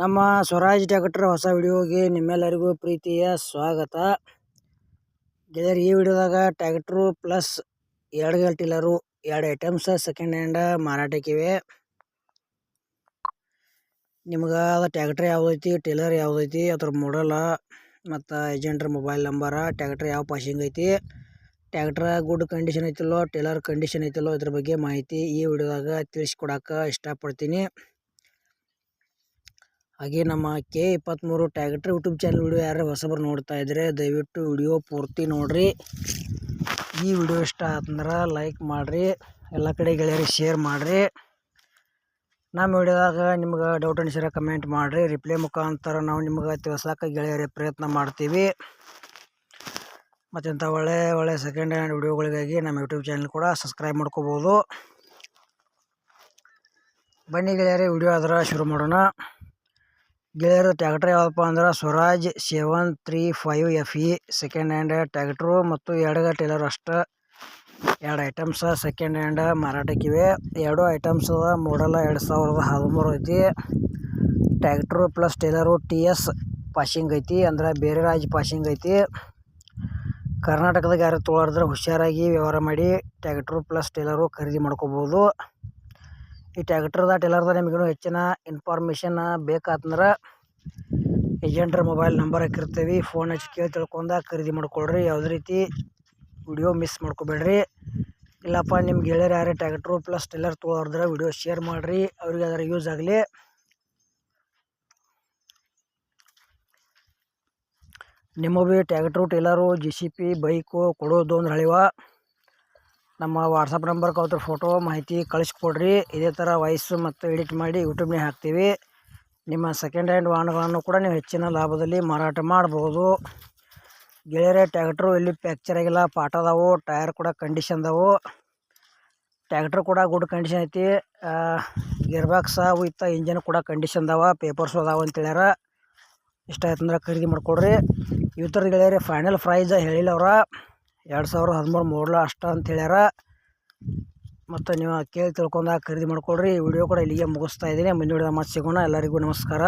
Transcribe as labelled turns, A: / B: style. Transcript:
A: ನಮ್ಮ ಸ್ವರಾಜ್ ಟ್ರ್ಯಾಕ್ಟರ್ ಹೊಸ ವಿಡಿಯೋಗೆ ನಿಮ್ಮೆಲ್ಲರಿಗೂ ಪ್ರೀತಿಯ ಸ್ವಾಗತ. ಗೆಳೆಯರು, ಈ ವಿಡಿಯೋದಾಗ tractor plus 2 tiller 2 items second hand ಮಾರಾಟಕ್ಕಿವೆ. ನಿಮ್ಗೆ ಅದು ಟ್ರ್ಯಾಕ್ಟರ್ ಯಾವುದೈತಿ, ಟಿಲ್ಲರ್ ಯಾವುದೈತಿ, ಅದ್ರ ಮಾಡಲ ಮತ್ತು ಏಜೆಂಟ್ರ ಮೊಬೈಲ್ ನಂಬರ, ಟ್ರ್ಯಾಕ್ಟರ್ ಯಾವ ಪಾಸಿಂಗ್ ಐತಿ, ಟ್ರ್ಯಾಕ್ಟರ್ ಗುಡ್ ಕಂಡೀಷನ್ ಐತಿಲ್ಲೋ, ಟಿಲ್ಲರ್ ಕಂಡೀಷನ್ ಐತಿಲ್ಲೋ, ಇದ್ರ ಬಗ್ಗೆ ಮಾಹಿತಿ ಈ ವಿಡಿಯೋದಾಗ ತಿಳಿಸ್ಕೊಡಕ್ಕೆ ಇಷ್ಟಪಡ್ತೀನಿ. ಹಾಗೆ ನಮ್ಮ K23 tractor YouTube channel video ಯಾರು ಹೊಸಬರು ನೋಡ್ತಾ ಇದ್ರೆ ದಯವಿಟ್ಟು ವಿಡಿಯೋ ಪೂರ್ತಿ ನೋಡ್ರಿ. ಈ ವಿಡಿಯೋ ಇಷ್ಟ ಆತಂದ್ರೆ ಲೈಕ್ ಮಾಡಿರಿ, ಎಲ್ಲ ಕಡೆ ಗೆಳೆಯರಿಗೆ ಶೇರ್ ಮಾಡಿರಿ. ನಮ್ಮ ವಿಡಿಯೋದಾಗ ನಿಮ್ಗೆ ಡೌಟ್ ಅನಿಸಿದ್ರೆ ಕಮೆಂಟ್ ಮಾಡಿರಿ, ರಿಪ್ಲೈ ಮುಖಾಂತರ ನಾವು ನಿಮ್ಗೆ ತಿಳಿಸೋಕೆ ಗೆಳೆಯರೇ ಪ್ರಯತ್ನ ಮಾಡ್ತೀವಿ. ಮತ್ತೆಂಥ ಒಳ್ಳೆ ಸೆಕೆಂಡ್ ಹ್ಯಾಂಡ್ ವಿಡಿಯೋಗಳಿಗಾಗಿ ನಮ್ಮ ಯೂಟ್ಯೂಬ್ ಚಾನಲ್ ಕೂಡ ಸಬ್ಸ್ಕ್ರೈಬ್ ಮಾಡ್ಕೋಬೋದು. ಬನ್ನಿ ಗೆಳೆಯರೇ, ವಿಡಿಯೋ ಆದ್ರೆ ಶುರು ಮಾಡೋಣ. ಗೆಳೆಯರು, ಟ್ರ್ಯಾಕ್ಟರ್ ಯಾವುದಪ್ಪ ಅಂದ್ರೆ Swaraj 735FE second hand tractor ಮತ್ತು 2 ಟಿಲ್ಲರ್ ಅಷ್ಟು 2 ಐಟಮ್ಸ್ ಸೆಕೆಂಡ್ ಹ್ಯಾಂಡ್ ಮಾರಾಟಕ್ಕಿವೆ. 2 ಐಟಮ್ಸ್ ಮಾಡಲ್ 2013 ಐತಿ. Tractor plus tiller TS passing ಐತಿ, ಅಂದ್ರೆ ಬೇರೆ ರಾಜ್ಯ ಪಾಸಿಂಗ್ ಐತಿ. ಕರ್ನಾಟಕದಾಗ ಯಾರು ತೊಗೊಳಾರ್ದ್ರೆ ಹುಷಾರಾಗಿ ವ್ಯವಹಾರ ಮಾಡಿ ಟ್ರ್ಯಾಕ್ಟ್ರು ಪ್ಲಸ್ ಟಿಲ್ಲರು ಖರೀದಿ ಮಾಡ್ಕೋಬೋದು. ಈ ಟ್ರ್ಯಾಕ್ಟರ್ದ ಟಿಲ್ಲರ್ದ ನಿಮಗೇನು ಹೆಚ್ಚಿನ ಇನ್ಫಾರ್ಮೇಷನ್ ಬೇಕಾತಂದ್ರೆ ಏಜೆಂಟ್ರ ಮೊಬೈಲ್ ನಂಬರ್ ಹಾಕಿರ್ತೀವಿ, ಫೋನ್ ಹಚ್ಚಿ ಕೇಳಿ ತಿಳ್ಕೊಂಡು ಖರೀದಿ ಮಾಡ್ಕೊಳ್ರಿ. ಯಾವುದೇ ರೀತಿ ವಿಡಿಯೋ ಮಿಸ್ ಮಾಡ್ಕೋಬೇಡ್ರಿ. ಇಲ್ಲಪ್ಪ ನಿಮ್ಮ ಗೆಳೆಯರು ಯಾರೇ ಟ್ರ್ಯಾಕ್ಟ್ರು ಪ್ಲಸ್ ಟಿಲ್ಲರ್ ತೊಗೊಳಾರ್ದ್ರೆ ವಿಡಿಯೋ ಶೇರ್ ಮಾಡಿರಿ, ಅವ್ರಿಗೆ ಅದರ ಯೂಸ್ ಆಗಲಿ. ನಿಮ್ಮ ಭೀ ಟ್ರ್ಯಾಕ್ಟ್ರು ಟಿಲ್ಲರು JCB ಬೈಕು ಕೊಡೋದು ಅಂದ್ರೆ ಹಳಿವ ನಮ್ಮ ವಾಟ್ಸಪ್ ನಂಬರ್ಗೆ ಅವ್ರ ಫೋಟೋ ಮಾಹಿತಿ ಕಳಿಸ್ಕೊಡ್ರಿ. ಇದೇ ಥರ ವಾಯ್ಸು ಮತ್ತು ಎಡಿಟ್ ಮಾಡಿ ಯೂಟ್ಯೂಬ್ನೇ ಹಾಕ್ತೀವಿ. ನಿಮ್ಮ ಸೆಕೆಂಡ್ ಹ್ಯಾಂಡ್ ವಾಹನಗಳನ್ನು ಕೂಡ ನೀವು ಹೆಚ್ಚಿನ ಲಾಭದಲ್ಲಿ ಮಾರಾಟ ಮಾಡ್ಬೋದು. ಗೆಳೆಯರೇ, ಟ್ರ್ಯಾಕ್ಟ್ರು ಎಲ್ಲಿ ಫ್ಯಾಕ್ಚರ್ ಆಗಿಲ್ಲ, ಪಾಠ ಅದಾವು, ಟೈರ್ ಕೂಡ ಕಂಡೀಷನ್ ಅದಾವು. ಟ್ರ್ಯಾಕ್ಟ್ರ್ ಕೂಡ ಗುಡ್ ಕಂಡೀಷನ್ ಐತಿ. ಗೇರ್ ಬಾಕ್ಸ್ ಇತ್ತ ಇಂಜನ್ ಕೂಡ ಕಂಡೀಷನ್ ಅದಾವ, ಪೇಪರ್ಸು ಅದಾವ ಅಂತೇಳ್ಯಾರ. ಇಷ್ಟ ಆಯ್ತಂದ್ರೆ ಖರೀದಿ ಮಾಡ್ಕೊಡ್ರಿ. ಈ ಥರದ ಗೆಳೆಯರೇ, ಫೈನಲ್ ಪ್ರೈಸ್ ಹೇಳಿಲ್ಲ ಅವ್ರ 2013 ಮಾಡಲ್ ಅಷ್ಟ ಅಂತ ಹೇಳ್ಯಾರ. ಮತ್ತು ನೀವು ಕೇಳಿ ತಿಳ್ಕೊಂಡಾಗ ಖರೀದಿ ಮಾಡ್ಕೊಳ್ರಿ. ವಿಡಿಯೋ ಕೂಡ ಇಲ್ಲಿಗೆ ಮುಗಿಸ್ತಾ ಇದ್ದೀನಿ. ಮುಂದಿನ ವಿಡಿಯೋದಾಗ ಮತ್ತೆ ಸಿಗೋಣ. ಎಲ್ಲರಿಗೂ ನಮಸ್ಕಾರ.